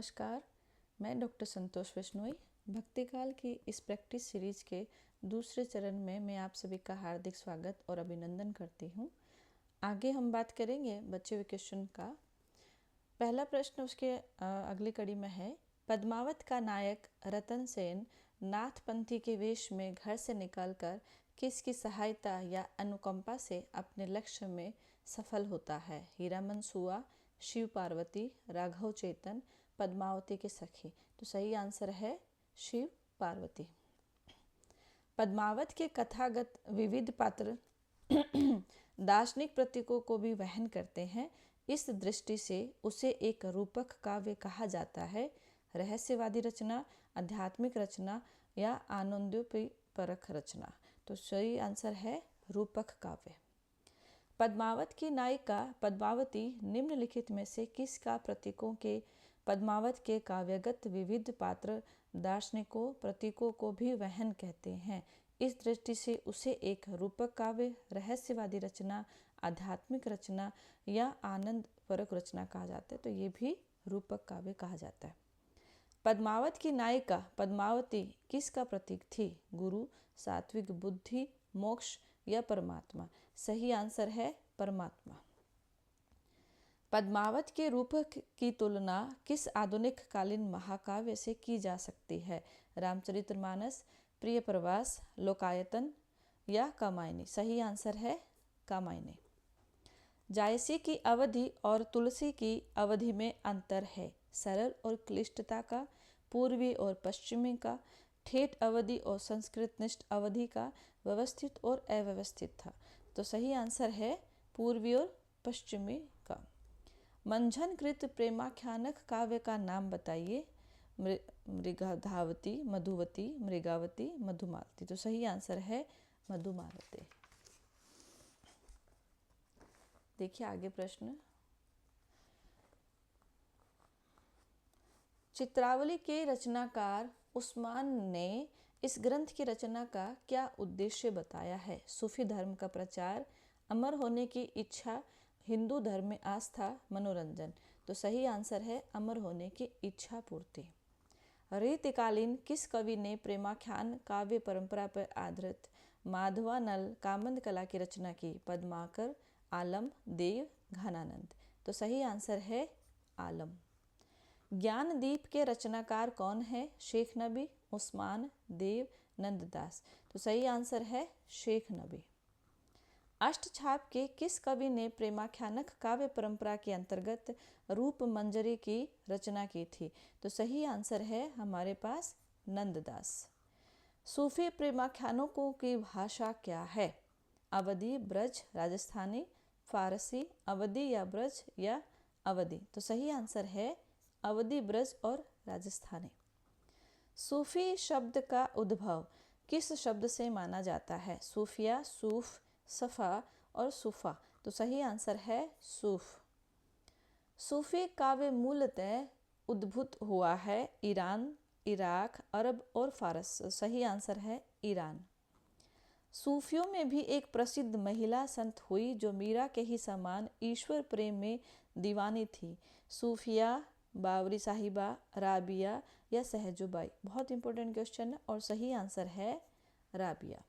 नमस्कार, मैं डॉक्टर संतोष बिश्नोई। भक्तिकाल की इस प्रैक्टिस सीरीज के दूसरे चरण में मैं आप सभी का हार्दिक स्वागत और अभिनंदन करती हूँ। आगे हम बात करेंगे बच्चे वेकेशन का। पहला प्रश्न उसके अगली कड़ी में है, पद्मावत का नायक रतन सेन नाथपंथी के वेश में घर से निकलकर किसकी सहायता या अनुकंपा से अपने लक्ष्य में सफल होता है? हीरामन सुआ, शिव पार्वती, राघव चेतन, पद्मावती के सखी। तो सही आंसर है शिव पार्वती। पद्मावत के कथागत विविध पात्र दार्शनिक प्रतीकों को भी वहन करते हैं। इस दृष्टि से उसे एक रूपक काव्य कहा जाता है। रहस्यवादी रचना, आध्यात्मिक रचना या आनंदोपरक रचना। तो सही आंसर है रूपक काव्य। पद्मावत की नायिका पद्मावती निम्नलिखित में से किसका प्रतीकों के पद्मावत के काव्यगत विविध पात्र दार्शनिकों प्रतीकों को भी वहन कहते हैं। इस दृष्टि से उसे एक रूपक काव्य, रहस्यवादी रचना, आध्यात्मिक रचना या आनंद परक रचना कहा जाता है। तो ये भी रूपक काव्य कहा जाता है। पद्मावत की नायिका पद्मावती किसका प्रतीक थी? गुरु, सात्विक बुद्धि, मोक्ष या परमात्मा? सही आंसर है परमात्मा। पद्मावत के रूपक की तुलना किस आधुनिक कालीन महाकाव्य से की जा सकती है? रामचरितमानस, प्रिय प्रवास, लोकायतन या कामायनी? सही आंसर है कामायनी। जायसी की अवधि और तुलसी की अवधि में अंतर है। सरल और क्लिष्टता का, पूर्वी और पश्चिमी का, ठेठ अवधि और संस्कृतनिष्ठ अवधि का, व्यवस्थित और अव्यवस्थित था। तो सही आंसर है पूर्वी और पश्चिमी का। मंझनकृत प्रेमाख्यानक काव्य का नाम बताइए। मृगधावती, मधुवती, मृगावती, मधुमालती। तो सही आंसर है मधुमालती। देखिए आगे प्रश्न। चित्रावली के रचनाकार उस्मान ने इस ग्रंथ की रचना का क्या उद्देश्य बताया है? सूफी धर्म का प्रचार, अमर होने की इच्छा, हिंदू धर्म में आस्था, मनोरंजन। तो सही आंसर है अमर होने की इच्छा पूर्ति। रीतिकालीन किस कवि ने प्रेमाख्यान काव्य परंपरा पर आधारित माधवानल कामंद कला की रचना की? पद्माकर, आलम, देव, घनानंद। तो सही आंसर है आलम। ज्ञानदीप के रचनाकार कौन है? शेख नबी, उस्मान, देव, नंददास। तो सही आंसर है शेख नबी। अष्टछाप के किस कवि ने प्रेमाख्यानक काव्य परंपरा के अंतर्गत रूप मंजरी की रचना की थी? तो सही आंसर है हमारे पास नंददास। सूफी प्रेमाख्यानकों की भाषा क्या है? अवधी, ब्रज, राजस्थानी, फारसी, अवधी या ब्रज या अवधी? तो सही आंसर है अवधी, ब्रज और राजस्थानी। सूफी शब्द का उद्भव किस शब्द से माना जाता है? सूफिया, सूफ, सफ़ा और सूफा। तो सही आंसर है सूफ। सूफी काव्य मूलतः उद्भूत हुआ है ईरान, इराक, अरब और फारस। सही आंसर है ईरान। सूफियों में भी एक प्रसिद्ध महिला संत हुई जो मीरा के ही समान ईश्वर प्रेम में दीवानी थी। सूफिया, बावरी साहिबा, राबिया या सहजुबाई? बहुत इंपॉर्टेंट क्वेश्चन है और सही आंसर है राबिया।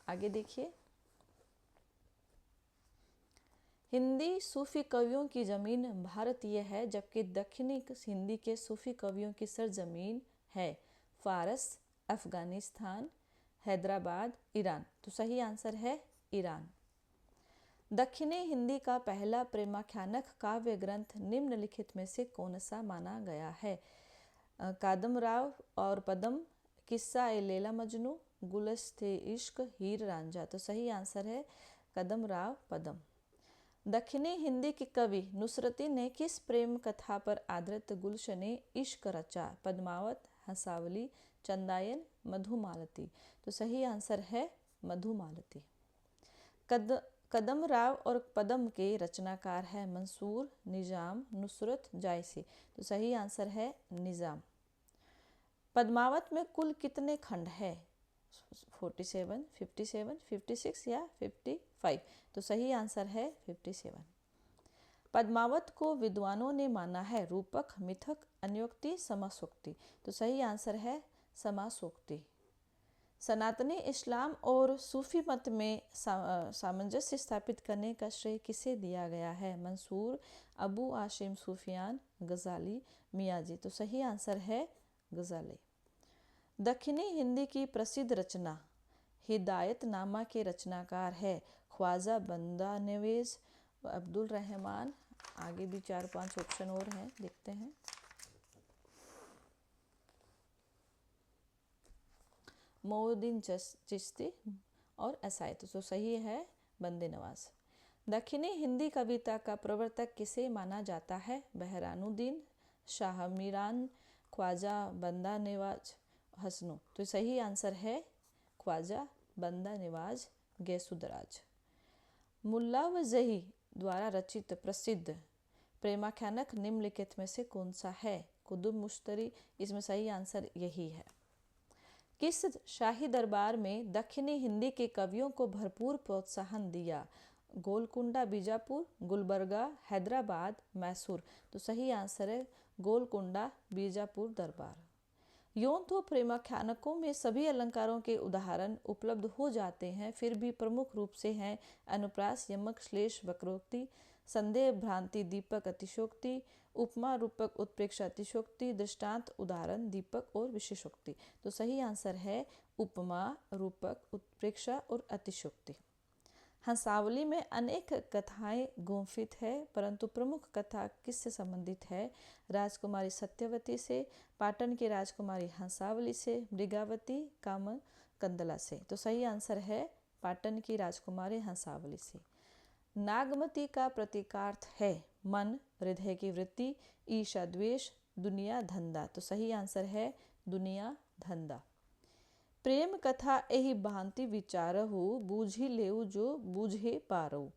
आगे देखिए। हिंदी सूफी कवियों की ज़मीन भारतीय है, जबकि दक्षिणी हिंदी के सूफी कवियों की सरजमीन है फारस, अफगानिस्तान, हैदराबाद, ईरान। तो सही आंसर है ईरान। दक्षिणी हिंदी का पहला प्रेमाख्यानक काव्य ग्रंथ निम्नलिखित में से कौन सा माना गया है? कादमराव और पदम, किस्सा ए लैला मजनू, गुलस्ते इश्क, हीर रांझा। तो सही आंसर है कदमराव पदम। दक्षिणी हिंदी के कवि नुसरती ने किस प्रेम कथा पर आधारित गुलशने इश्क रचा? पद्मावत, हंसावली, चंदायन, मधुमालती। तो सही आंसर है मधुमालती। कदमराव और पदम के रचनाकार है मंसूर, निजाम, नुसरत, जायसी। तो सही आंसर है निजाम। पद्मावत में कुल कितने खंड है? 47, 57, 56 या 55? तो सही आंसर है 57। पद्मावत को विद्वानों ने माना है रूपक, मिथक, अन्योक्ति, समासोक्ति। तो सही आंसर है समासोक्ति। सनातनी इस्लाम और सूफी मत में सामंजस्य स्थापित करने का श्रेय किसे दिया गया है? मंसूर, अबू आशिम सूफियान, गजाली, मियाजी। तो सही आंसर है गजाली। दक्षिणी हिंदी की प्रसिद्ध रचना हिदायतनामा के रचनाकार है ख्वाजा बंदा नवेज, अब्दुल रहमान। आगे भी 4-5 ऑप्शन और हैं, देखते हैं। मोउद्दीन चिश्ती और असायत। तो सही है बंदे नवाज। दक्षिणी हिंदी कविता का प्रवर्तक किसे माना जाता है? बहरानुद्दीन, शाह मीरान, ख्वाजा बंदा नवाज, हसनू। तो सही आंसर है ख्वाजा बंदा नवाज गैसुदराज। मुल्ला वजही द्वारा रचित प्रसिद्ध प्रेमाख्यानक निम्नलिखित में से कौन सा है? कुतुब मुश्तरी। इसमें सही आंसर यही है। किस शाही दरबार में दक्षिणी हिंदी के कवियों को भरपूर प्रोत्साहन दिया? गोलकुंडा बीजापुर, गुलबर्गा, हैदराबाद, मैसूर। तो सही आंसर है गोलकुंडा बीजापुर दरबार। यूं तो प्रेमाख्यानकों में सभी अलंकारों के उदाहरण उपलब्ध हो जाते हैं, फिर भी प्रमुख रूप से हैं अनुप्रास, यमक, श्लेष, वक्रोक्ति, संदेह, भ्रांति, दीपक, अतिशोक्ति, उपमा, रूपक, उत्प्रेक्षा, अतिशोक्ति, दृष्टांत, उदाहरण, दीपक और विशेषोक्ति। तो सही आंसर है उपमा, रूपक, उत्प्रेक्षा और अतिशोक्ति। हंसावली में अनेक कथाएं गुंफित है, परंतु प्रमुख कथा किससे संबंधित है? राजकुमारी सत्यवती से, पाटन की राजकुमारी हंसावली से, मृगावती, कामकंदला से। तो सही आंसर है पाटन की राजकुमारी हंसावली से। नागमती का प्रतीकार्थ है मन, हृदय की वृत्ति, ईर्ष्या, द्वेष, दुनिया, धंधा। तो सही आंसर है दुनिया, धंधा। प्रेम कथा एहि भांति विचारहु, बूझी लेऊ जो बूझे पारऊ।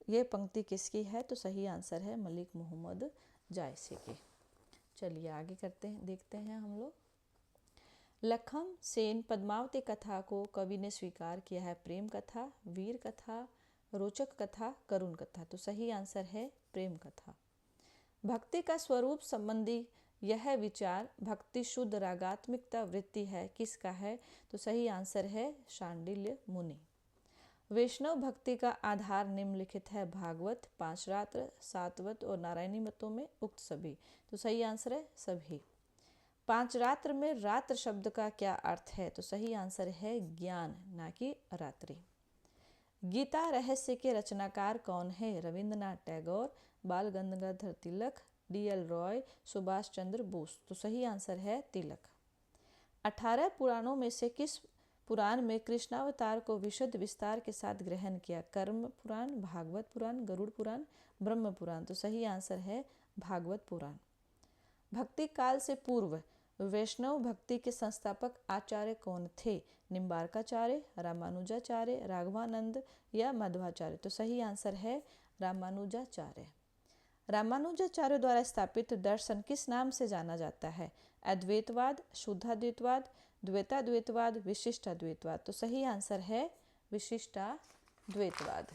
ये पंक्ति किसकी है? तो सही आंसर है मलिक मोहम्मद जायसी की। चलिए आगे करते हैं, देखते हैं हम लोग। लखम सेन पद्मावती कथा को कवि ने स्वीकार किया है प्रेम कथा, वीर कथा, रोचक कथा, करुण कथा। तो सही आंसर है प्रेम कथा। भक्ति का स्वरूप संबंधी यह विचार भक्ति शुद्ध रागात्मिकता वृत्ति है, किसका है? तो सही आंसर है शांडिल्य मुनि। वैष्णव भक्ति का आधार निम्नलिखित है भागवत, पांचरात्र, सातवत और नारायणी मतों में उक्त सभी। तो सही आंसर है सभी। पांचरात्र में रात्र शब्द का क्या अर्थ है? तो सही आंसर है ज्ञान, ना कि रात्रि। गीता रहस्य के रचनाकार कौन है? रविंद्रनाथ टैगोर, बाल गंगाधर तिलक, डी.एल. रॉय, सुभाष चंद्र बोस। तो सही आंसर है तिलक। 18 पुराणों में से किस पुराण में कृष्णावतार को विशुद्ध विस्तार के साथ ग्रहण किया? कर्म पुराण, भागवत पुराण, गरुड़ पुराण, ब्रह्म पुराण। तो सही आंसर है भागवत पुराण। भक्ति काल से पूर्व वैष्णव भक्ति के संस्थापक आचार्य कौन थे? निम्बार्काचार्य, रामानुजाचार्य, राघवानंद या मध्वाचार्य। तो सही आंसर है रामानुजाचार्य। रामानुजाचार्य द्वारा स्थापित दर्शन किस नाम से जाना जाता है? अद्वैतवाद, शुद्धाद्वैतवाद, द्वैताद्वैतवाद, विशिष्टाद्वैतवाद। तो सही आंसर है विशिष्टाद्वैतवाद।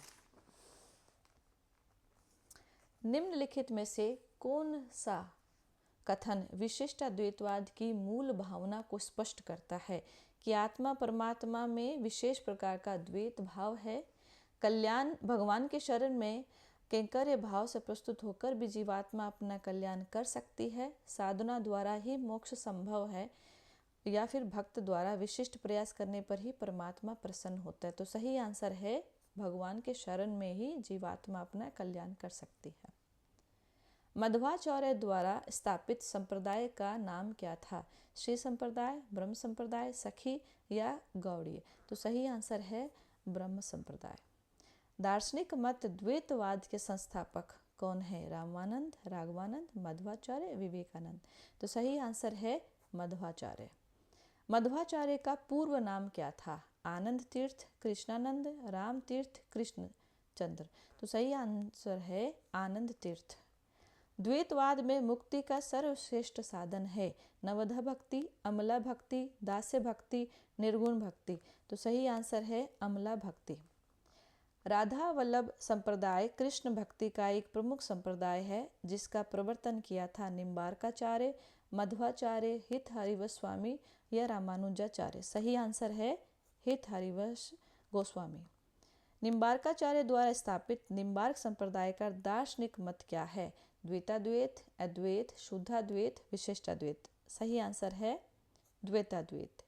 निम्नलिखित में से कौन सा कथन विशिष्टाद्वैतवाद की मूल भावना को स्पष्ट करता है? कि आत्मा परमात्मा में विशेष प्रकार का द्वैत भाव है। कल्याण भगवान के शरण में कैंकर्य भाव से प्रस्तुत होकर भी जीवात्मा अपना कल्याण कर सकती है। साधना द्वारा ही मोक्ष संभव है, या फिर भक्त द्वारा विशिष्ट प्रयास करने पर ही परमात्मा प्रसन्न होता है। तो सही आंसर है भगवान के शरण में ही जीवात्मा अपना कल्याण कर सकती है। मध्वाचार्य द्वारा स्थापित संप्रदाय का नाम क्या था? श्री संप्रदाय, ब्रह्म संप्रदाय, सखी या गौड़ीय। तो सही आंसर है ब्रह्म संप्रदाय। दार्शनिक मत द्वैतवाद के संस्थापक कौन है? रामानंद, राघवानंद, मध्वाचार्य, विवेकानंद। तो सही आंसर है मध्वाचार्य। मध्वाचार्य का पूर्व नाम क्या था? आनंद तीर्थ, कृष्णानंद, राम तीर्थ, कृष्ण चंद्र। तो सही आंसर है आनंद तीर्थ। द्वैतवाद में मुक्ति का सर्वश्रेष्ठ साधन है नवधा भक्ति, अमला भक्ति, दास्य भक्ति, निर्गुण भक्ति। तो सही आंसर है अमला भक्ति। राधा वल्लभ संप्रदाय कृष्ण भक्ति का एक प्रमुख संप्रदाय है जिसका प्रवर्तन किया था निम्बार्काचार्य, मध्वाचार्य, हित हरिवंश स्वामी या रामानुजाचार्य। सही आंसर है हित हरिवंश गोस्वामी। निम्बार्काचार्य द्वारा स्थापित निम्बार्क संप्रदाय का दार्शनिक मत क्या है? द्वैताद्वैत, अद्वैत, शुद्धाद्वैत, विशिष्टाद्वैत। सही आंसर है द्वैताद्वैत।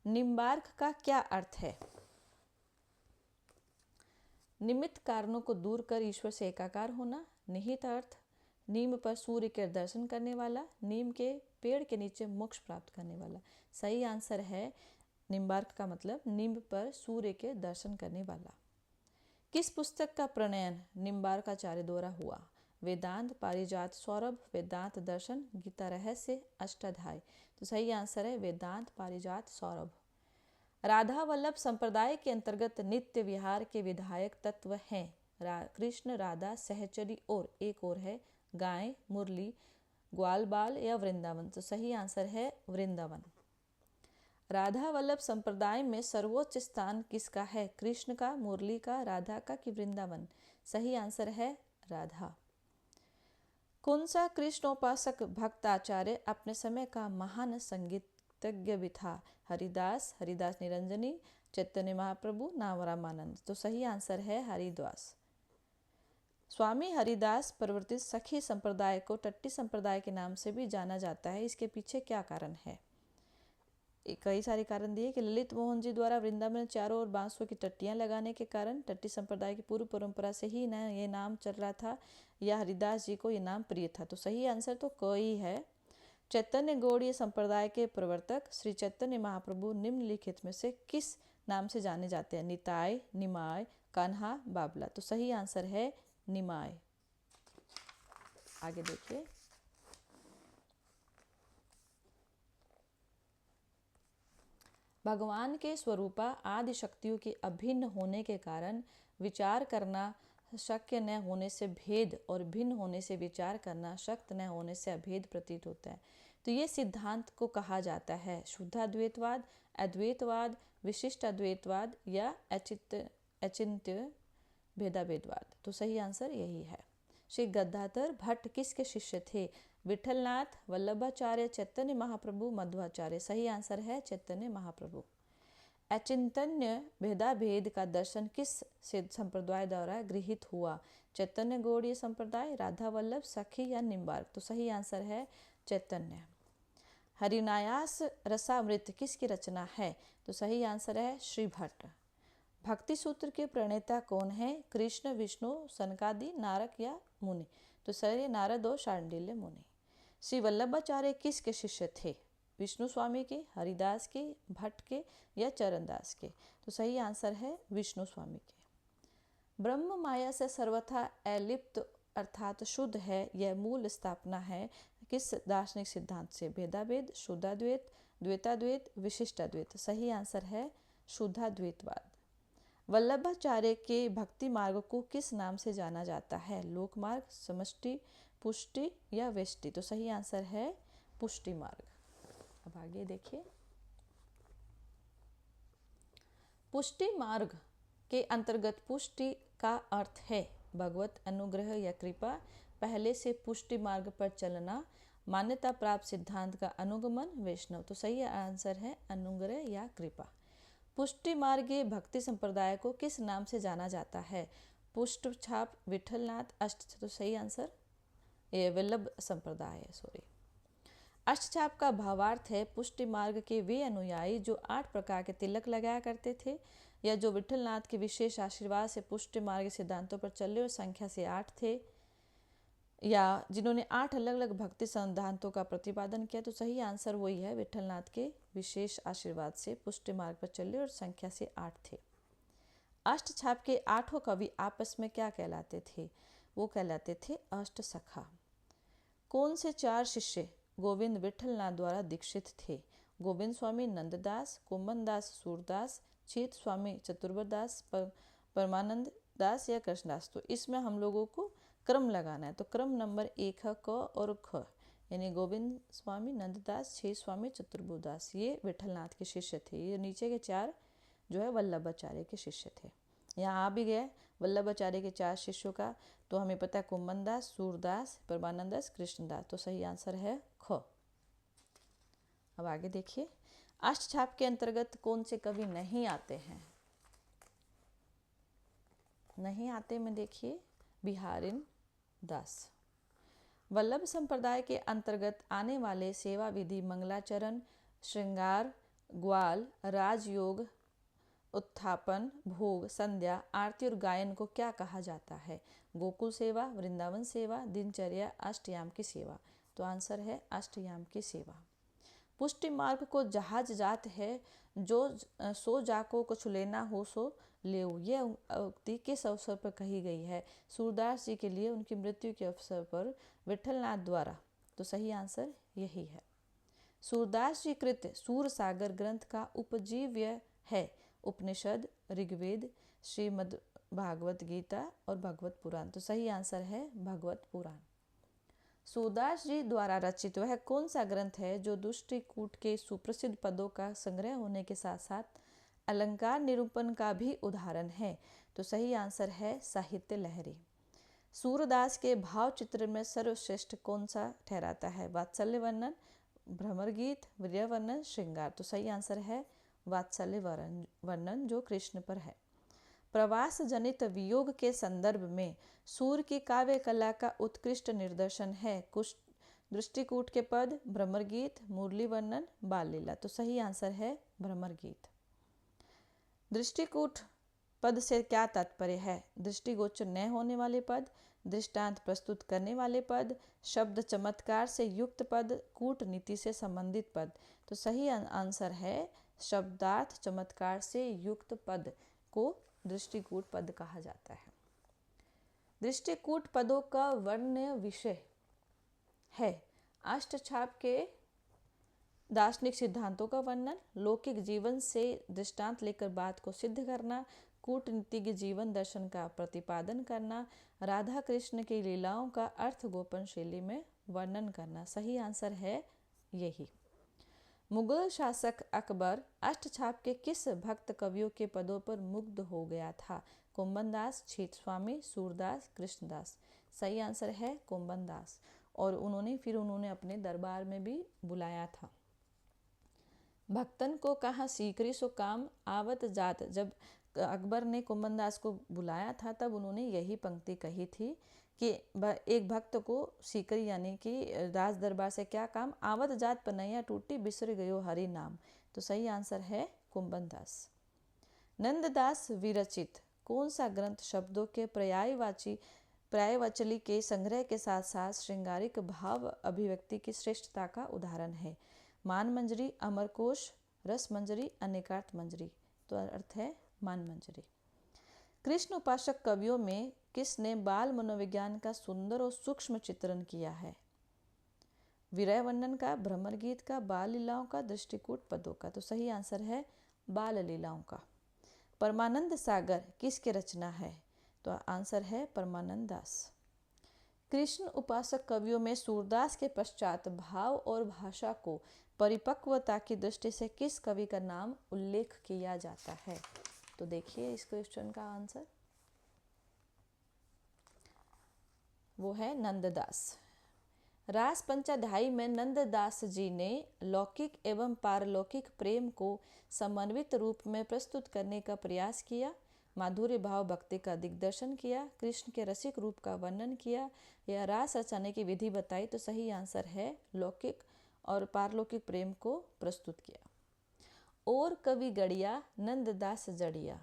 निम्बार्क का क्या अर्थ है? निमित्त कारणों को दूर कर ईश्वर से एकाकार होना। निहित अर्थ नीम पर सूर्य के दर्शन करने वाला, नीम के पेड़ के नीचे मोक्ष प्राप्त करने वाला। सही आंसर है निम्बार्क का मतलब नीम पर सूर्य के दर्शन करने वाला। किस पुस्तक का प्रणयन निम्बार्काचार्य द्वारा हुआ? वेदांत, पारिजात सौरभ, वेदांत दर्शन, गीता रहस्य, अष्टाध्याय। तो सही आंसर है वेदांत पारिजात सौरभ। राधा वल्लभ संप्रदाय के अंतर्गत नित्य विहार के विधायक तत्व हैं कृष्ण, राधा, सहचरी और एक और है गाय, मुरली, ग्वाल बाल या वृंदावन। तो सही आंसर है वृंदावन। राधा वल्लभ संप्रदाय में सर्वोच्च स्थान किसका है? कृष्ण का, मुरली का, राधा का कि वृंदावन? सही आंसर है राधा। कौन सा कृष्णोपासक भक्त आचार्य अपने समय का महान संगीतज्ञ भी था? हरिदास, हरिदास निरंजनी, चैतन्य महाप्रभु, नामरामानंद। तो सही आंसर है हरिदास। स्वामी हरिदास प्रवर्तित सखी संप्रदाय को टट्टी संप्रदाय के नाम से भी जाना जाता है। इसके पीछे क्या कारण है? कई सारे कारण दिए कि ललित मोहन जी द्वारा वृंदावन में चारों ओर बांसों की टट्टियां लगाने के कारण टट्टी संप्रदाय की पूर्व परंपरा से ही न ये नाम चल रहा था, या हरिदास जी को ये नाम प्रिय था। तो सही आंसर तो कोई है। चैतन्य गौड़ीय संप्रदाय के प्रवर्तक श्री चैतन्य महाप्रभु निम्नलिखित में से किस नाम से जाने जाते हैं? निताय, निमाय, कान्हा, बाबला। तो सही आंसर है निमाय। आगे देखिए, भगवान के स्वरूपा आदि शक्तियों के अभिन्न होने के कारण विचार करना शक्य न होने से भेद और भिन्न होने से विचार करना शक्य न होने से अभेद प्रतीत होता है। तो ये सिद्धांत को कहा जाता है शुद्धाद्वैतवाद, अद्वैतवाद, विशिष्ट अद्वैतवाद या अचिंत्य भेदाभेदवाद। तो सही आंसर यही है। श्री गद्दाधर भट्ट किसके शिष्य थे? विठलनाथ, वल्लभाचार्य, चैतन्य महाप्रभु, मध्वाचार्य। सही आंसर है चैतन्य महाप्रभु। अचिंतन्य भेदाभेद का दर्शन किस संप्रदाय द्वारा गृहीत हुआ? चैतन्य गौड़ीय संप्रदाय, राधा वल्लभ, सखी या निम्बार्क। तो सही आंसर है चैतन्य। हरिनायास रसामृत किसकी रचना है? तो सही आंसर है श्री भट्ट। भक्ति सूत्र के प्रणेता कौन है? कृष्ण, विष्णु, सनकादि, नारद या मुनि। तो सही नारद और शांडिल्य मुनि। श्री वल्लभाचार्य किसके शिष्य थे? विष्णु स्वामी के, हरिदास के, भट्ट के या चरणदास के। तो सही आंसर है विष्णु स्वामी के। ब्रह्म माया से सर्वथा अलिप्त अर्थात शुद्ध है, यह मूल स्थापना है किस दार्शनिक सिद्धांत से? भेदाभेद, शुद्धाद्वैत, द्वैताद्वैत, विशिष्टाद्वैत। सही आंसर है शुद्धाद्वैतवाद। वल्लभाचार्य के भक्ति मार्ग को किस नाम से जाना जाता है? लोक मार्ग, समष्टि, पुष्टि या वेष्टि। तो सही आंसर है पुष्टि मार्ग। अब आगे देखिए, पुष्टि मार्ग के अंतर्गत पुष्टि का अर्थ है भगवत अनुग्रह या कृपा, पहले से पुष्टि मार्ग पर चलना, मान्यता प्राप्त सिद्धांत का अनुगमन, वैष्णव। तो सही आंसर है अनुग्रह या कृपा। पुष्टि मार्गीय भक्ति संप्रदाय को किस नाम से जाना जाता है? पुष्ट छाप, विठलनाथ, अष्ट। तो सही आंसर ये वल्लभ संप्रदाय है, सॉरी। अष्टचाप का भावार्थ है पुष्टि मार्ग के वे अनुयायी जो 8 प्रकार के तिलक लगाया करते थे, या जो विठलनाथ के विशेष आशीर्वाद से पुष्टि मार्ग सिद्धांतों पर चले और संख्या से 8 थे, या जिन्होंने 8 अलग अलग भक्ति सिद्धांतों का प्रतिपादन किया। तो सही आंसर वही है, विठलनाथ के विशेष आशीर्वाद से पुष्टि मार्ग पर चले और संख्या से 8 थे। अष्टछाप के 8 कवि आपस में क्या कहलाते थे? वो कहलाते थे अष्ट सखा। कौन से 4 शिष्य गोविंद विठलनाथ द्वारा दीक्षित थे? गोविंद स्वामी नंददास, कुमन दास सूरदास, चीत स्वामी चतुर्बरदास, परमानंद दास या कृष्णदास। तो इसमें हम लोगों को क्रम लगाना है। तो क्रम नंबर 1 है क और ख, यानी गोविंद स्वामी नंददास, 6 स्वामी चतुर्बुदास, ये विठलनाथ के शिष्य थे। ये नीचे के 4 जो है वल्लभाचार्य के शिष्य थे। यहाँ आ भी गए वल्लभाचार्य के 4 शिष्यों का तो हमें पता है कुम्भनदास, सूरदास, परमानंददास, कृष्णदास। तो सही आंसर है ख। अब आगे देखिए, अष्टछाप के अंतर्गत कौन से कवि नहीं आते हैं? नहीं आते में देखिए बिहारिन दास। वल्लभ संप्रदाय के अंतर्गत आने वाले सेवा विधि मंगलाचरण, श्रृंगार, ग्वाल, राजयोग, उत्थापन, भोग, संध्या, आरती और गायन को क्या कहा जाता है? गोकुल सेवा, वृंदावन सेवा, दिनचर्या, अष्टयाम की सेवा। तो आंसर है अष्टयाम की सेवा। पुष्टि मार्ग को जहाज जात है, जो सो जाको कुछ लेना हो सो लेऊ। यह उक्ति किस अवसर पर कही गई है? सूरदास जी के लिए उनकी मृत्यु के अवसर पर विठलनाथ द्वारा। तो सही आंसर यही है। सूरदास जी कृत सूर सागर ग्रंथ का उपजीव्य है उपनिषद, ऋग्वेद, श्रीमद् भागवत गीता और भगवत पुराण। तो सही आंसर है भगवत पुराण। सूरदास जी द्वारा रचित वह कौन सा ग्रंथ है जो दृष्टिकूट के सुप्रसिद्ध पदों का संग्रह होने के साथ साथ अलंकार निरूपण का भी उदाहरण है? तो सही आंसर है साहित्य लहरी। सूरदास के भाव चित्र में सर्वश्रेष्ठ कौन सा ठहराता है? वात्सल्य वर्णन, भ्रमर गीत, वीर्य वर्णन, श्रृंगार। तो सही आंसर है वात्सल्य वर्णन जो कृष्ण पर है। प्रवास जनित वियोग के संदर्भ में सूर की काव्य कला का उत्कृष्ट निदर्शन है? कुछ दृष्टिकूट के पद, भ्रमर गीत, मुरली वर्णन, बाल लीला। तो सही आंसर है भ्रमर गीत। दृष्टिकूट पद से क्या तात्पर्य है? दृष्टिगोचर न होने वाले पद, दृष्टांत प्रस्तुत करने वाले पद, शब्द चमत्कार से युक्त पद, कूटनीति से संबंधित पद। तो सही आंसर है शब्दार्थ चमत्कार से युक्त पद को दृष्टिकूट पद कहा जाता है। दृष्टिकूट पदों का वर्ण्य विषय है अष्टछाप के दार्शनिक सिद्धांतों का वर्णन, लौकिक जीवन से दृष्टांत लेकर बात को सिद्ध करना, कूटनीतिज्ञ जीवन दर्शन का प्रतिपादन करना, राधा कृष्ण की लीलाओं का अर्थ गोपन शैली में वर्णन करना। सही आंसर है यही। मुगल शासक अकबर अष्टछाप के किस भक्त कवियों के पदों पर मुग्ध हो गया था? कुम्भनदास, छेदस्वामी, सूरदास, कृष्णदास। सही आंसर है कुम्भनदास। और उन्होंने अपने दरबार में भी बुलाया था। भक्तन को कहा सीकरी सो काम आवत जात। जब अकबर ने कुम्भनदास को बुलाया था तब उन्होंने यही पंक्ति कही थी कि एक भक्त को सीकरी यानी कि राज दरबार से क्या काम, आवत जात पनैया टूटी बिसर गयो हरि नाम। तो सही आंसर है कुम्भनदास। नंददास विरचित कौन सा ग्रंथ शब्दों के पर्यायवाचली के संग्रह के साथ साथ श्रृंगारिक भाव अभिव्यक्ति की श्रेष्ठता का उदाहरण है? मान मंजरी, अमरकोश, रस मंजरी, अनेकार्थ मंजरी। तो अर्थ है मान मंजरी। कृष्ण उपासक कवियों में किसने बाल मनोविज्ञान का सुंदर और सूक्ष्म चित्रण किया है? विरह वर्णन का, भ्रमर गीत का, बाल लीलाओं का, दृष्टिकूट पदों का। तो सही आंसर है बाल लीलाओं का। परमानंद सागर किसकी रचना है? तो आंसर है परमानंद दास। कृष्ण उपासक कवियों में सूरदास के पश्चात भाव और भाषा को परिपक्वता की दृष्टि से किस कवि का नाम उल्लेख किया जाता है? तो देखिए इस क्वेश्चन का आंसर वो है नंददास। रास पंचाध्यायी में नंददास जी ने लौकिक एवं पारलौकिक प्रेम को समन्वित रूप में प्रस्तुत करने का प्रयास किया, माधुर्य भाव भक्ति का दिग्दर्शन किया, कृष्ण के रसिक रूप का वर्णन किया या रास रचाने की विधि बताई। तो सही आंसर है लौकिक और पारलौकिक प्रेम को प्रस्तुत किया। और कवि गड़िया नंददास जड़िया।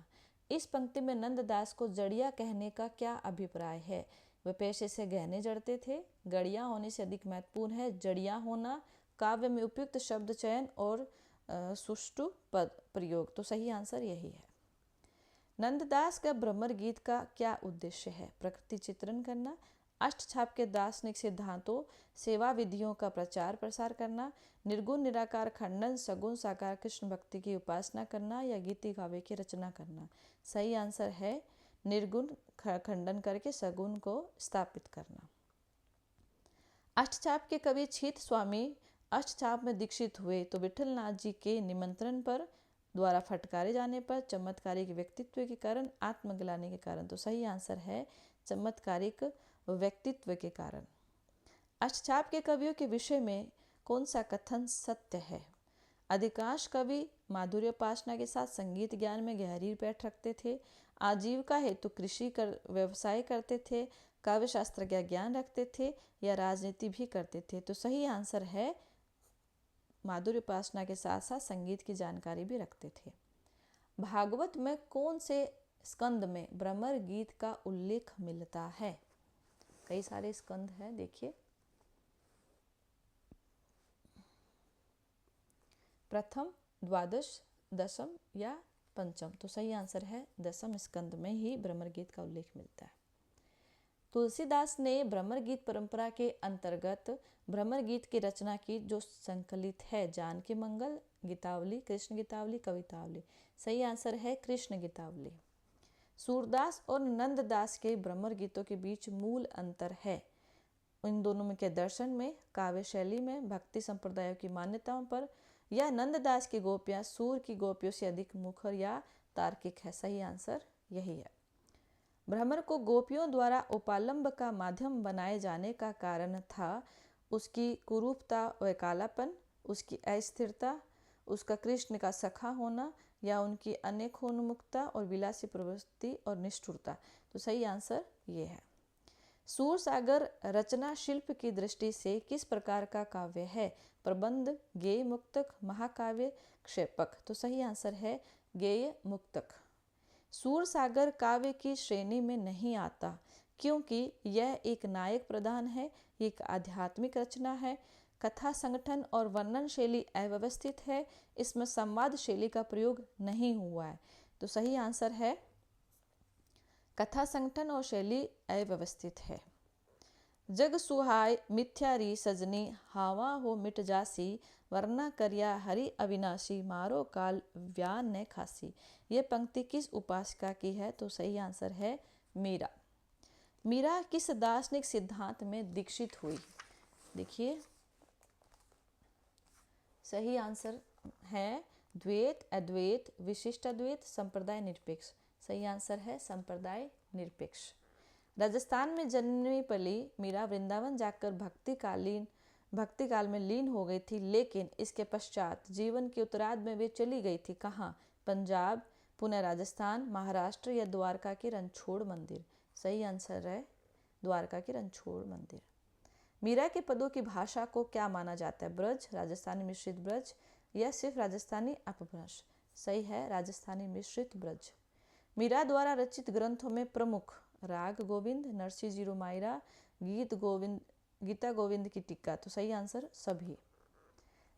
इस पंक्ति में नंददास को जड़िया कहने का क्या अभिप्राय है? वे पेशे से गहने जड़ते थे। गड़िया होने से अधिक महत्वपूर्ण है जड़िया होना, काव्य में उपयुक्त शब्द चयन और सुष्ठु पद प्रयोग। तो सही आंसर यही है। नंददास का भ्रमर गीत का क्या उद्देश्य है? प्रकृति चित्रण करना, अष्टछाप के दार्शनिक सिद्धांतों, सेवा विधियों का प्रचार प्रसार करना, निर्गुण निराकार खंडन, सगुण साकार कृष्ण भक्ति की उपासना करना या गीति काव्य की रचना करना। सही आंसर है निर्गुण खंडन करके सगुण को स्थापित करना। अष्टछाप के कवि छेदस्वामी अष्टछाप में दीक्षित हुए तो विठलनाथ जी के निमंत्रण पर द्वारा फटकारे जाने पर, चमत्कारिक व्यक्तित्व के कारण, आत्मग्लानि के कारण। तो सही आंसर है चमत्कारिक व्यक्तित्व के कारण। अष्टचाप के कवियों के विषय में कौन सा कथन सत्य है? अधिकांश कवि माधुर्योपासना के साथ संगीत ज्ञान में गहरी पैठ रखते थे, आजीविका हेतु कृषि कर व्यवसाय करते थे, काव्य शास्त्र का ज्ञान रखते थे या राजनीति भी करते थे। तो सही आंसर है माधुर्योपासना के साथ साथ संगीत की जानकारी भी रखते थे। भागवत में कौन से स्कंद में भ्रमर गीत का उल्लेख मिलता है? कई सारे स्कंद हैं, देखिए। प्रथम, द्वादश, दशम या पंचम। तो सही आंसर है दशम स्कंद में ही भ्रमर गीत का उल्लेख मिलता है। तुलसीदास ने भ्रमर गीत परंपरा के अंतर्गत भ्रमर गीत की रचना की जो संकलित है, जानकी मंगल, गीतावली, कृष्ण गीतावली, कवितावली। सही आंसर है कृष्ण गीतावली। सूरदास और नंददास के भ्रमर गीतों के बीच मूल अंतर है। इन दोनों में के दर्शन में, काव्य शैली में, भक्ति संप्रदायों की मान्यताओं पर, या नंददास की गोपियां सूर की गोपियों से अधिक मुखर या तार्किक है। सही आंसर यही है। भ्रमर को गोपियों द्वारा उपालंब का माध्यम बनाए जाने का कारण था उसकी कुरूपता व कालापन, उसकी अस्थिरता, उसका कृष्ण का सखा होना या उनकी अनेकोन्मुखता और विलासी प्रवृत्ति और निष्ठुरता। तो सही आंसर ये है। सूरसागर रचना शिल्प की दृष्टि से किस प्रकार का काव्य है? प्रबंध, गेय मुक्तक, महाकाव्य, क्षेपक। तो सही आंसर है गेय मुक्तक। सूरसागर काव्य की श्रेणी में नहीं आता क्योंकि यह एक नायक प्रधान है, एक आध्यात्मिक रचना है, कथा संगठन और वर्णन शैली अव्यवस्थित है, इसमें संवाद शैली का प्रयोग नहीं हुआ है। तो सही आंसर है कथा संगठन और शैली अव्यवस्थित है। जग सुहाय मिथ्यारी सजनी, हावा हो मिट जासी, वरना करिया हरि अविनाशी, मारो काल व्यान ने खासी। ये पंक्ति किस उपासका की है? तो सही आंसर है मीरा। मीरा किस दार्शनिक सिद्धांत में दीक्षित हुई? देखिए, सही आंसर है द्वैत, अद्वैत, विशिष्ट अद्वैत, संप्रदाय निरपेक्ष। सही आंसर है संप्रदाय निरपेक्ष। राजस्थान में जन्मी पली मीरा वृंदावन जाकर भक्ति काल में लीन हो गई थी, लेकिन इसके पश्चात जीवन के उत्तरार्ध में वे चली गई थी कहाँ? पंजाब, पुनः राजस्थान, महाराष्ट्र या द्वारका के रणछोड़ मंदिर। सही आंसर है द्वारका के रणछोड़ मंदिर। मीरा के पदों की भाषा को क्या माना जाता है? ब्रज, राजस्थानी मिश्रित ब्रज या सिर्फ राजस्थानी अपभ्रंश। सही है राजस्थानी मिश्रित ब्रज। मीरा द्वारा रचित ग्रंथों में प्रमुख राग गोविंद, नरसिंह जीरो मायरा, गीता गोविंद की टीका। तो सही आंसर सभी।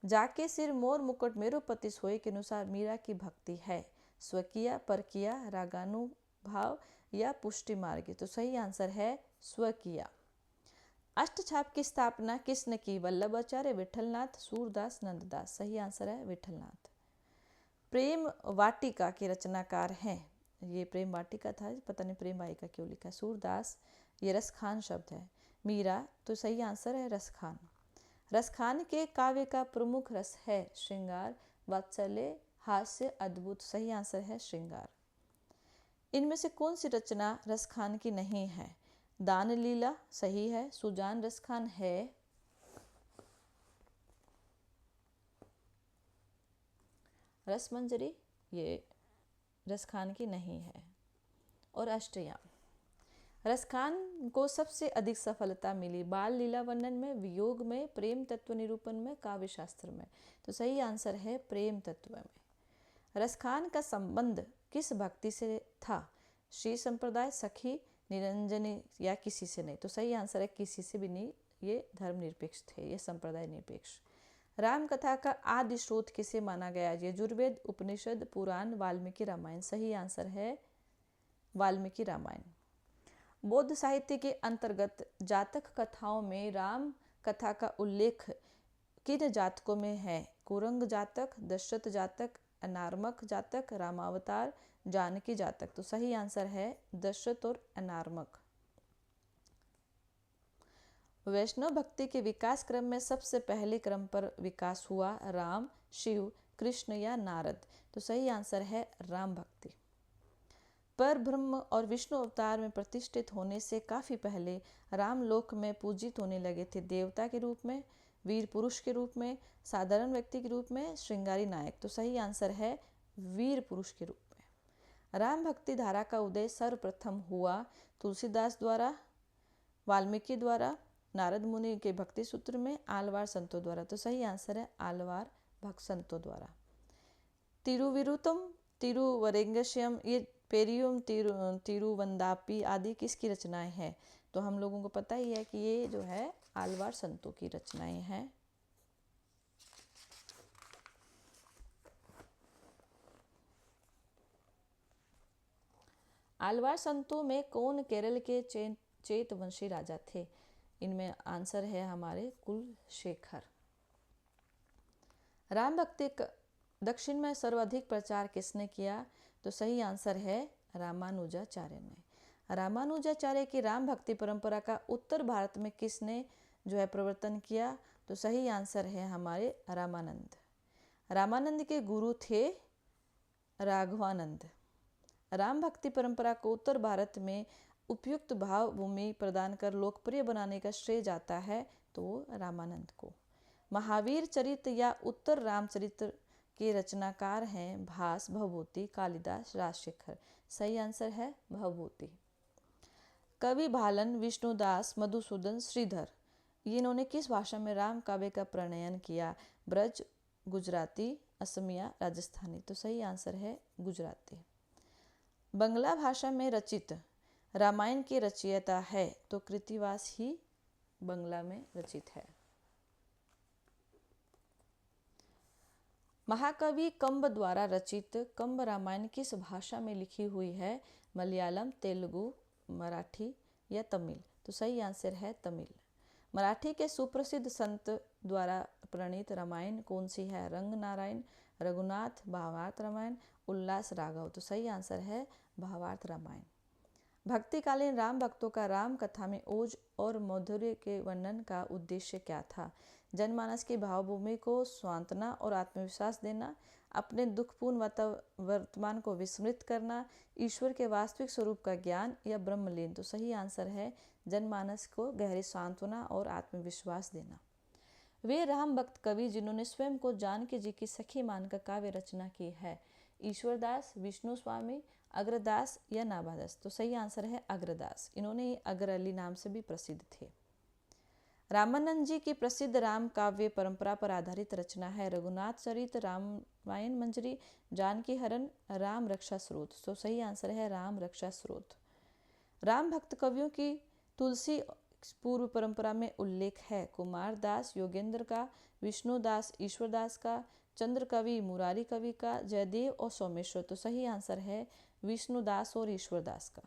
जाके सिर मोर मुकुट मेरुपति सोए के अनुसार मीरा की भक्ति है स्वकीय, परकीय, रागानुभाव या पुष्टि मार्ग। तो सही आंसर है स्वकीय। अष्टछाप की स्थापना किसने की? वल्लभाचार्य, विठलनाथ, सूरदास, नंददास। सही आंसर है विठलनाथ। प्रेम वाटिका के रचनाकार हैं, ये प्रेम वाटिका था, पता नहीं प्रेम वाटिका क्यों लिखा है, सूरदास। ये रसखान शब्द है। मीरा, तो सही आंसर है रसखान। रसखान के काव्य का प्रमुख रस है श्रृंगार, वात्सल्य, हास्य, अद्भुत। सही आंसर है श्रृंगार। इनमें से कौन सी रचना रसखान की नहीं है? दान लीला सही है। सुजान रसखान है। रसमंजरी ये रसखान की नहीं है। और अष्टयाम। रसखान को सबसे अधिक सफलता मिली बाल लीला वर्णन में, वियोग में, प्रेम तत्व निरूपण में, काव्य शास्त्र में। तो सही आंसर है प्रेम तत्व में। रसखान का संबंध किस भक्ति से था? श्री संप्रदाय, सखी, निरंजनी या किसी से नहीं। तो सही आंसर है किसी से भी नहीं, ये धर्म निरपेक्ष थे, ये संप्रदाय निरपेक्ष। राम कथा का आदि स्रोत किसे माना गया? यजुर्वेद, उपनिषद, पुराण, वाल्मीकि रामायण। सही आंसर है वाल्मीकि रामायण। बौद्ध साहित्य के अंतर्गत जातक कथाओं में राम कथा का उल्लेख किन जातकों में है? कुरंग जातक, दशरथ जातक, अनार्मक जातक, रामावतार, जानकी जातक। तो सही आंसर है दशरथ और अनार्मक। वैष्णव भक्ति के विकास क्रम में सबसे पहले क्रम पर विकास हुआ राम, शिव, कृष्ण या नारद? तो सही आंसर है राम भक्ति। पर ब्रह्म और विष्णु अवतार में प्रतिष्ठित होने से काफी पहले राम लोक में पूजित होने लगे थे, देवता के रूप में, वीर पुरुष के रूप में, साधारण व्यक्ति के रूप में, श्रृंगारी नायक? तो सही आंसर है वीर पुरुष के रूप में। राम भक्ति धारा का उदय सर्वप्रथम हुआ तुलसीदास द्वारा, वाल्मीकि द्वारा, नारद मुनि के भक्ति सूत्र में, आलवार संतों द्वारा? तो सही आंसर है आलवार भक्त संतों द्वारा। तिरुविरुतम, तिरुवरेंगश्यम, ये पेरियम, तिरुवंदापी आदि किसकी रचनाएं हैं? तो हम लोगों को पता ही है कि ये जो है आलवार संतों की रचनाएं हैं। आलवार संतों में कौन केरल के चेतवंशी राजा थे? इनमें आंसर है हमारे कुलशेखर। राम भक्ति दक्षिण में सर्वाधिक प्रचार किसने किया? तो सही आंसर है रामानुजाचार्य ने। रामानुजाचार्य की राम भक्ति परंपरा का उत्तर भारत में किसने जो है प्रवर्तन किया? तो सही आंसर है हमारे रामानंद। रामानंद के गुरु थे राघवानंद। राम भक्ति परंपरा को उत्तर भारत में उपयुक्त भाव भूमि प्रदान कर लोकप्रिय बनाने का श्रेय जाता है तो रामानंद को। महावीर चरित्र या उत्तर रामचरित्र के रचनाकार हैं भास, भवभूति, कालिदास, राजशेखर? सही आंसर है भवभूति। कवि भालन, विष्णुदास, मधुसूदन, श्रीधर, ये इन्होंने किस भाषा में राम काव्य का प्रणयन किया? ब्रज, गुजराती, असमिया, राजस्थानी? तो सही आंसर है गुजराती। बंगला भाषा में रचित रामायण के रचयिता है? तो कृत्तिवास ही बंगला में रचित है। महाकवि कंब द्वारा रचित कंब रामायण किस भाषा में लिखी हुई है? मलयालम, तेलुगु, मराठी या तमिल? तो सही आंसर है तमिल। मराठी के सुप्रसिद्ध संत द्वारा प्रणीत रामायण कौन सी है? रंग नारायण, रघुनाथ, भावार्थ रामायण, उल्लास राघव? तो सही आंसर है भावार्थ रामायण। भक्तिकालीन राम भक्तों का राम कथा में ओज और माधुर्य के वर्णन का उद्देश्य क्या था? जनमानस की भावभूमि को सांत्वना और आत्मविश्वास देना, अपने दुखपूर्ण वर्तमान को विस्मृत करना, ईश्वर के वास्तविक स्वरूप का ज्ञान या ब्रह्मलीन? तो सही आंसर है जनमानस को गहरी सांत्वना और आत्मविश्वास देना। वे राम भक्त कवि जिन्होंने स्वयं को जानकी जी की सखी मानकर काव्य रचना की है? ईश्वरदास, विष्णु स्वामी, अग्रदास या नाभादास? तो सही आंसर है अग्रदास। इन्होंने अग्र अली नाम से भी प्रसिद्ध थे। रामानंद जी की प्रसिद्ध राम काव्य परंपरा पर आधारित रचना है रघुनाथ चरित, रामायण मंजरी, जानकी हरण, राम रक्षा स्रोत? तो सही आंसर है राम रक्षा स्रोत। राम भक्त कवियों की तुलसी पूर्व परंपरा में उल्लेख है? कुमार दास, योगेंद्र का, विष्णुदास, ईश्वरदास का, चंद्र कवि, मुरारी कवि का, जयदेव और सोमेश्वर? तो सही आंसर है विष्णुदास और ईश्वरदास का।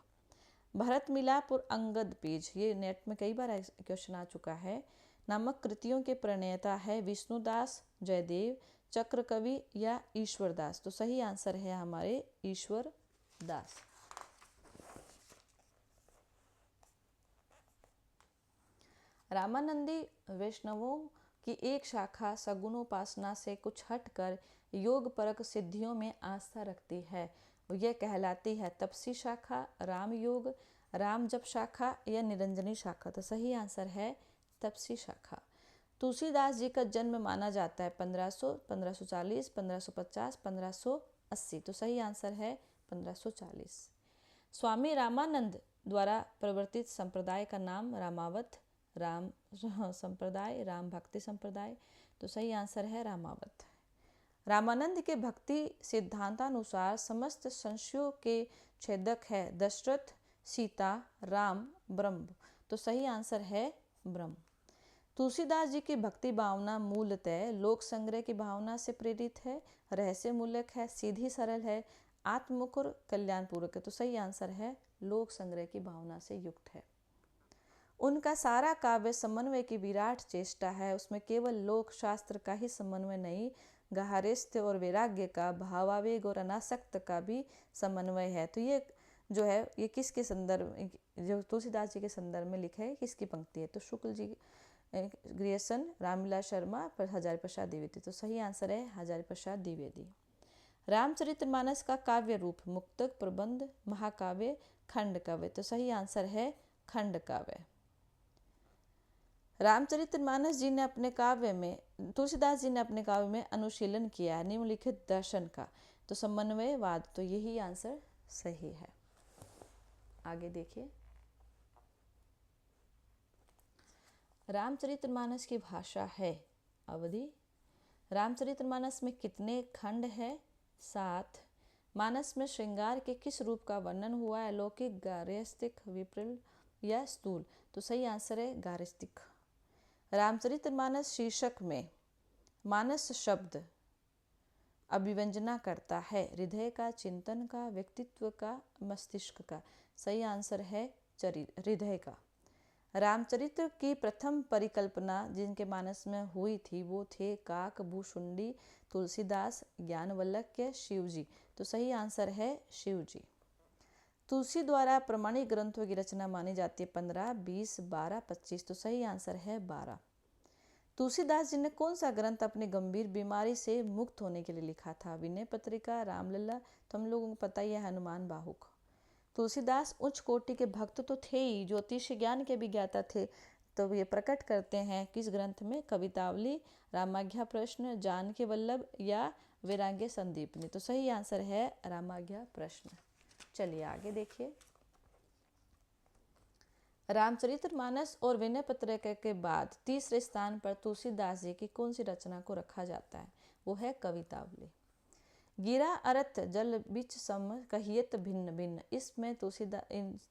भरत मिलाप और अंगद पेज, ये नेट में कई बार क्वेश्चन आ चुका है, नामक कृतियों के प्रणेता है विष्णुदास, जयदेव, चक्र कवि या ईश्वरदास? तो सही आंसर है हमारे ईश्वरदास। रामानंदी वैष्णवों की एक शाखा सगुणोपासना से कुछ हटकर योग परक सिद्धियों में आस्था रखती है। यह कहलाती है तपसी शाखा, राम योग, राम जप शाखा या निरंजनी शाखा? तो सही आंसर है तपसी शाखा। तुलसीदास जी का जन्म माना जाता है 1500, 1540, 1550, 1580? तो सही आंसर है 1540। स्वामी रामानंद द्वारा प्रवर्तित संप्रदाय का नाम रामावत, राम संप्रदाय, राम भक्ति संप्रदाय? तो सही आंसर है रामावत। रामानंद के भक्ति सिद्धांतानुसार समस्त संशयों के छेदक है दशरथ, सीता, राम, ब्रह्म? तो सही आंसर है ब्रह्म। तुलसीदास जी की भक्ति भावना मूलतः लोक संग्रह की भावना से प्रेरित है, रहस्य मूलक है, सीधी सरल है, आत्ममुख और कल्याणपूर्वक है? तो सही आंसर है लोक संग्रह की भावना से युक्त है। उनका सारा काव्य समन्वय की विराट चेष्टा है, उसमें केवल लोक शास्त्र का ही समन्वय नहीं, गहरस्थ और वैराग्य का, भावावेग और अनासक्त का भी समन्वय है। तो ये जो है ये किसके संदर्भ, जो तुलसीदास जी के संदर्भ में लिखा है, किसकी पंक्ति है? तो शुक्ल जी ग्रियसन, रामविलास शर्मा, हजारी प्रसाद द्विवेदी। तो सही आंसर है हजारी प्रसाद द्विवेदी। रामचरितमानस का काव्य रूप मुक्तक, प्रबंध, महाकाव्य, खंड काव्य। तो सही आंसर है खंड काव्य। रामचरितमानस जी ने अपने काव्य में, तुलसीदास जी ने अपने काव्य में अनुशीलन किया है निम्नलिखित दर्शन का। तो समन्वयवाद। तो यही आंसर सही है। आगे देखिए, रामचरितमानस की भाषा है अवधि। रामचरितमानस में कितने खंड है? 7। मानस में श्रृंगार के किस रूप का वर्णन हुआ है? अलौकिक, गार्हस्थ्यिक, विप्रिल या स्थूल? तो सही आंसर है गार्हस्थ्यिक। रामचरितमानस शीर्षक में मानस शब्द अभिव्यंजना करता है हृदय का, चिंतन का, व्यक्तित्व का, मस्तिष्क का? सही आंसर है हृदय का। रामचरित्र की प्रथम परिकल्पना जिनके मानस में हुई थी वो थे काक भूषुंडी, तुलसीदास, ज्ञानवल्क्य, शिवजी। तो सही आंसर है शिवजी। तुलसी द्वारा प्रमाणिक ग्रंथों की रचना मानी जाती है 15, 20, 12, 25। तो सही आंसर है 12। तुलसीदास जी ने कौन सा ग्रंथ अपनी गंभीर बीमारी से मुक्त होने के लिए लिखा था? विनय पत्रिका, रामलला। तो हम लोगों को पता ही है हनुमान बाहुक। तुलसीदास उच्च कोटि के भक्त तो थे ही, ज्योतिष ज्ञान के भी ज्ञाता थे। तो ये प्रकट करते हैं किस ग्रंथ में? कवितावली, रामाज्ञा प्रश्न, जानकी वल्लभ या वैराग्य संदीपनी। तो सही आंसर है रामाज्ञा प्रश्न। चलिए आगे देखिए, रामचरितमानस और विनय पत्रिका के बाद तीसरे स्थान पर तुलसीदास जी की कौन सी रचना को रखा जाता है? वो है कवितावली। गिरा अरत जल बिच सम कहियत भिन्न भिन्न। इसमें तुलसीदास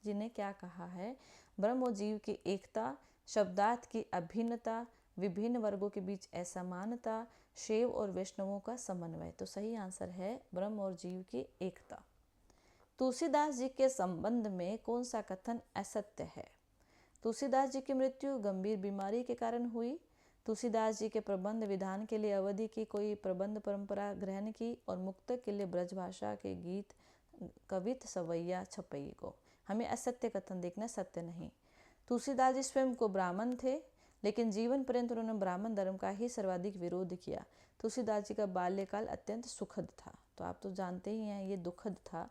जी ने क्या कहा है? ब्रह्म और जीव की एकता, शब्दार्थ की अभिन्नता, विभिन्न वर्गों के बीच असमानता, शैव और वैष्णवों का समन्वय। तो सही आंसर है ब्रह्म और जीव की एकता। तुलसीदास जी के संबंध में कौन सा कथन असत्य है? तुलसीदास जी की मृत्यु गंभीर बीमारी के कारण हुई। तुलसीदास जी के प्रबंध विधान के लिए अवधि की कोई प्रबंध परंपरा ग्रहण की और मुक्तक के लिए ब्रजभाषा के गीत, कवित, सवैया, छपई को। हमें असत्य कथन देखना, सत्य नहीं। तुलसीदास जी स्वयं को ब्राह्मण थे, लेकिन जीवन पर्यंत उन्होंने ब्राह्मण धर्म का ही सर्वाधिक विरोध किया। तुलसीदास जी का बाल्यकाल अत्यंत सुखद था। तो आप तो जानते ही हैं ये दुखद था,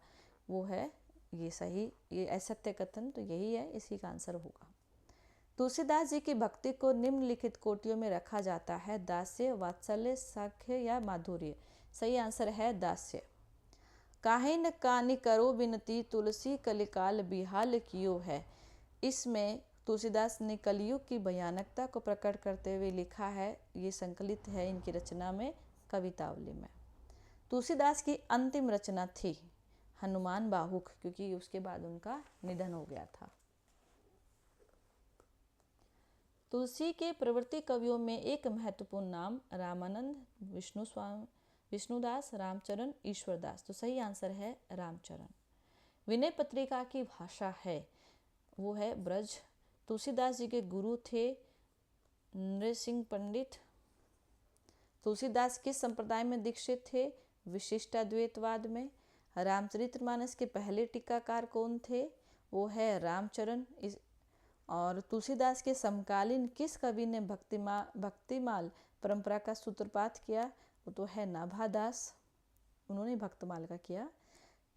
वो है ये सही। ये असत्य कथन तो यही है, इसी का आंसर होगा। तुलसीदास जी की भक्ति को निम्नलिखित कोटियों में रखा जाता है: दास्य, वात्सल्य, साख्य या माधुर्य। सही आंसर है दास्य। काहे न कानि करो विनती, तुलसी कलिकाल बिहाल कियो है। इसमें तुलसीदास ने कलयुग की भयानकता को प्रकट करते हुए लिखा है। ये संकलित है इनकी रचना में, कवितावली में। तुलसीदास की अंतिम रचना थी हनुमान बाहुक, क्योंकि उसके बाद उनका निधन हो गया था। तुलसी के प्रवृत्ति कवियों में एक महत्वपूर्ण नाम रामानंद, विष्णुदास, रामचरण, ईश्वरदास। तो सही आंसर है रामचरण। विनय पत्रिका की भाषा है वो है ब्रज। तुलसीदास जी के गुरु थे नृसिंह पंडित। तुलसीदास किस संप्रदाय में दीक्षित थे? विशिष्टाद्वैतवाद में। रामचरितमानस के पहले टीकाकार कौन थे? वो है रामचरण। और तुलसीदास के समकालीन किस कवि ने भक्तिमाल परंपरा का सूत्रपात किया? वो तो है नाभादास, उन्होंने भक्तमाल का किया।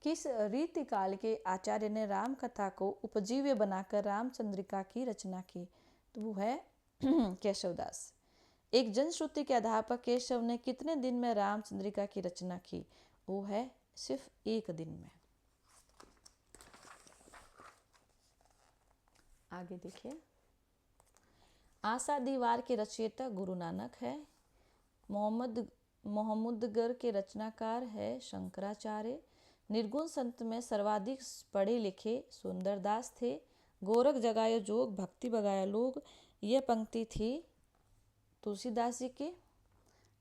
किस रीतिकाल के आचार्य ने राम कथा को उपजीव्य बनाकर रामचंद्रिका की रचना की? तो वो है केशवदास। एक जनश्रुति के आधार पर केशव ने कितने दिन में रामचंद्रिका की रचना की? वो है सिर्फ 1 दिन में। आगे देखिए, आशा दीवार के रचयिता गुरु नानक है। मोहम्मदगर के रचनाकार है शंकराचार्य। निर्गुण संत में सर्वाधिक पढ़े लिखे सुंदरदास थे। गोरख जगायो जोग, भक्ति बगाया लोग। यह पंक्ति थी तुलसीदास जी की।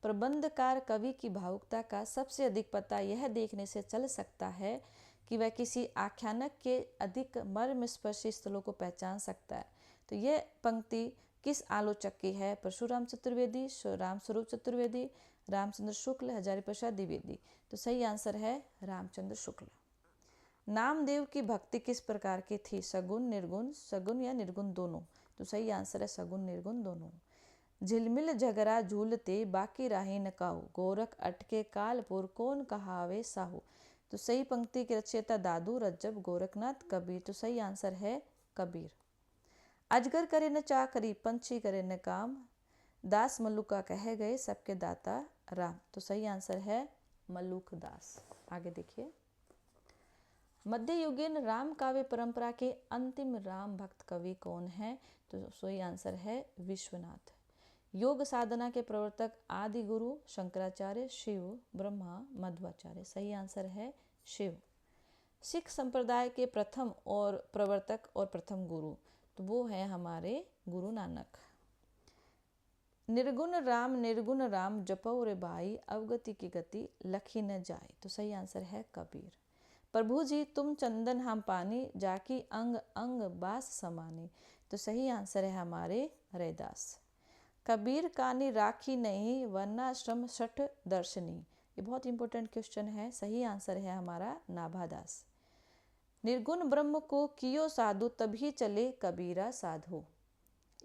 प्रबंधकार कवि की भावुकता का सबसे अधिक पता यह देखने से चल सकता है कि वह किसी आख्यानक के अधिक मर्मस्पर्शी स्थलों को पहचान सकता है। तो यह पंक्ति किस आलोचक की है? परशुराम चतुर्वेदी, रामस्वरूप चतुर्वेदी, रामचंद्र शुक्ल, हजारी प्रसाद द्विवेदी। तो सही आंसर है रामचंद्र शुक्ल। नामदेव की भक्ति किस प्रकार की थी? सगुण, निर्गुण, सगुण या निर्गुण दोनों। तो सही आंसर है सगुन निर्गुण दोनों। झिलमिल झगरा झूलते बाकी राही न काहू, गोरख अटके कालपुर कौन कहावे साहू। तो सही पंक्ति के रचयिता दादू रज्जब गोरखनाथ कबीर। तो सही आंसर है कबीर। अजगर करे न चाकरी पंछी करे न काम, दास मल्लुका कहे गए सबके दाता राम। तो सही आंसर है मल्लुक दास। आगे देखिए, मध्ययुगीन राम काव्य परंपरा के अंतिम राम भक्त कवि कौन है। तो सही आंसर है विश्वनाथ। योग साधना के प्रवर्तक आदि गुरु शंकराचार्य, शिव, ब्रह्मा, मध्वाचार्य। सही आंसर है शिव। सिख संप्रदाय के प्रथम और प्रवर्तक और प्रथम गुरु, तो वो है हमारे गुरु नानक। निर्गुण राम जपौ रे भाई, अवगति की गति लखी न जाए। तो सही आंसर है कबीर। प्रभु जी तुम चंदन हम पानी, जाकी अंग अंग बास समानी। तो सही आंसर है हमारे रैदास। कबीर कानी राखी नहीं, वर्णाश्रम सठ दर्शनी। ये बहुत इंपॉर्टेंट क्वेश्चन है। सही आंसर है हमारा नाभादास। निर्गुण ब्रह्म को कियो साधु, तभी चले कबीरा साधु।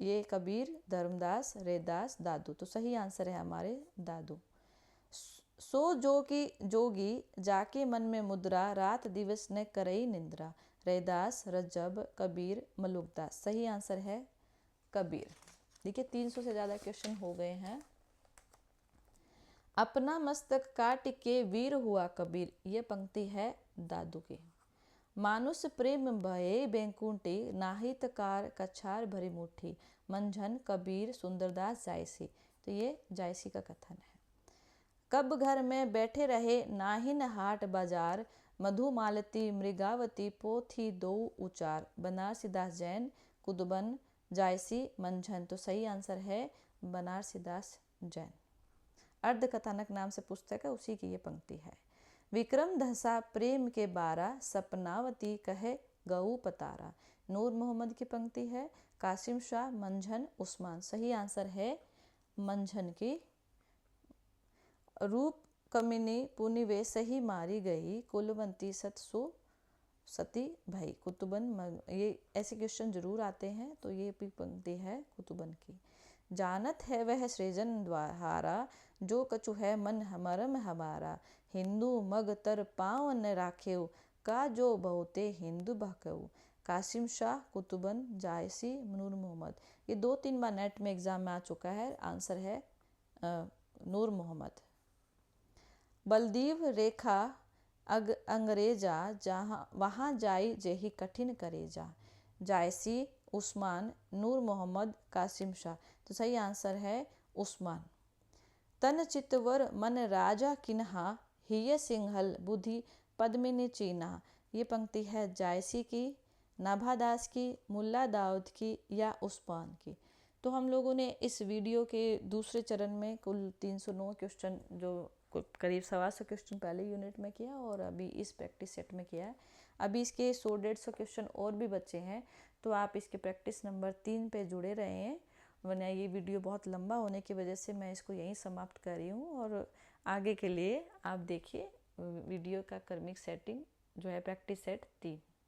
ये कबीर, धर्मदास, रैदास, दादू। तो सही आंसर है हमारे दादू। सो जो की जोगी जाके मन में मुद्रा, रात दिवस ने करई निंद्रा। रैदास, रज्जब, कबीर, मलुकदास। सही आंसर है कबीर। देखिए 300 से ज़्यादा क्वेश्चन हो गए हैं। अपना मस्तक काट के वीर हुआ कबीर, ये पंक्ति है दादू की। मानुष प्रेम भये बैंकुंठी, नाहित कार कछार भरी मुट्ठी। मंझन, कबीर, सुंदरदास, जायसी। तो ये जायसी का कथन है। कब घर में बैठे रहे नाहिन हाट बाजार, मधुमालती मृगावती पोथी दो उचार। बनारसीदास जैन, कुदबन, जायसी, मंझन। तो सही आंसर है बनारसीदास जैन। अर्धकथानक नाम से पुस्तक है, उसी की ये पंक्ति है। विक्रम धसा प्रेम के बारा, सपनावती कहे गऊ पतारा। नूर मोहम्मद की पंक्ति है। कासिम शाह, मंझन, उस्मान। सही आंसर है मंझन की। रूप कमिनी पुनि वे सही मारी गई, कुलवंती सतसु सती भई। कुतुबन, ये ऐसे क्वेश्चन जरूर आते हैं, तो ये भी पंक्ति है कुतुबन की। जानत है वह सृजन द्वारा, जो कछु है मन मरम हमारा। हिंदू मग तर पाँव न राखेऊ, का जो बहुते हिंदू बहकेऊ। कासिम शाह, कुतुबन, जायसी, नूर मोहम्मद। ये 2-3 बार नेट में एग्जाम में आ चुका है। आंसर है नूर मोहम्मद। बलदीव रेखा अंग्रेजा, जहाँ वहाँ जाई जेही कठिन करेजा। जायसी, उस्मान, नूर मोहम्मद, कासिम शाह। तो सही आंसर है उस्मान। तन चितवर मन राजा किन्हा, हिय सिंहल बुद्धि पद्मिनी चीन्हा। ये पंक्ति है जायसी की, नाभादास की, मुल्ला दाऊद की या उस्मान की। तो हम लोगों ने इस वीडियो के दूसरे चरण में कुल 309 क्वेश्चन, जो करीब 125 क्वेश्चन पहले यूनिट में किया और अभी इस प्रैक्टिस सेट में किया है। अभी इसके 100-150 क्वेश्चन और भी बचे हैं, तो आप इसके प्रैक्टिस नंबर 3 पे जुड़े रहें। वरना ये वीडियो बहुत लंबा होने की वजह से मैं इसको यहीं समाप्त कर रही हूँ, और आगे के लिए आप देखिए वीडियो का क्रमिक सेटिंग जो है प्रैक्टिस सेट 3।